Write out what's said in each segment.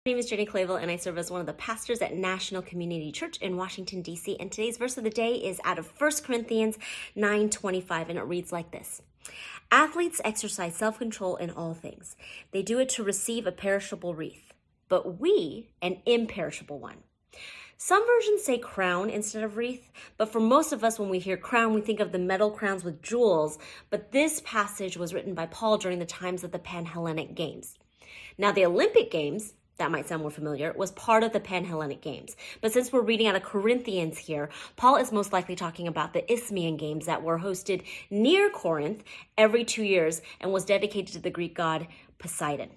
My name is Jenny Clavel, and I serve as one of the pastors at National Community Church in Washington, D.C. And today's verse of the day is out of 1 Corinthians 9:25, and it reads like this. Athletes exercise self-control in all things. They do it to receive a perishable wreath, but we an imperishable one. Some versions say crown instead of wreath, but for most of us, when we hear crown, we think of the metal crowns with jewels. But this passage was written by Paul during the times of the Pan-Hellenic Games. Now, the Olympic Games, that might sound more familiar, was part of the Pan-Hellenic Games. But since we're reading out of Corinthians here, Paul is most likely talking about the Isthmian Games that were hosted near Corinth every 2 years and was dedicated to the Greek god Poseidon.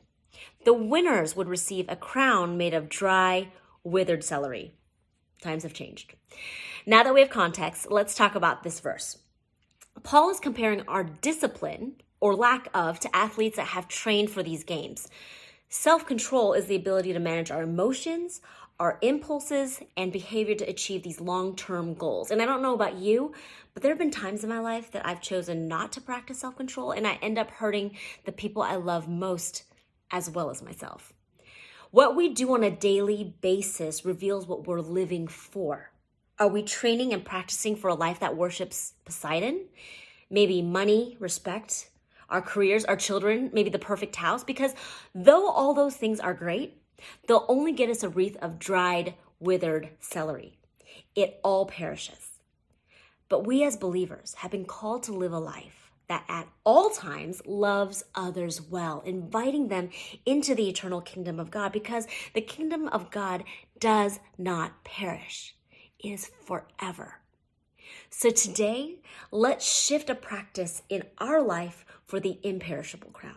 The winners would receive a crown made of dry, withered celery. Times have changed. Now that we have context, let's talk about this verse. Paul is comparing our discipline, or lack of, to athletes that have trained for these games. Self-control is the ability to manage our emotions, our impulses, and behavior to achieve these long-term goals. And I don't know about you, but there have been times in my life that I've chosen not to practice self-control, and I end up hurting the people I love most as well as myself. What we do on a daily basis reveals what we're living for. Are we training and practicing for a life that worships Poseidon? Maybe money, respect, our careers, our children, maybe the perfect house? Because though all those things are great, they'll only get us a wreath of dried, withered celery. It all perishes. But we as believers have been called to live a life that at all times loves others well, inviting them into the eternal kingdom of God, because the kingdom of God does not perish. It is forever. So today, let's shift a practice in our life for the imperishable crown.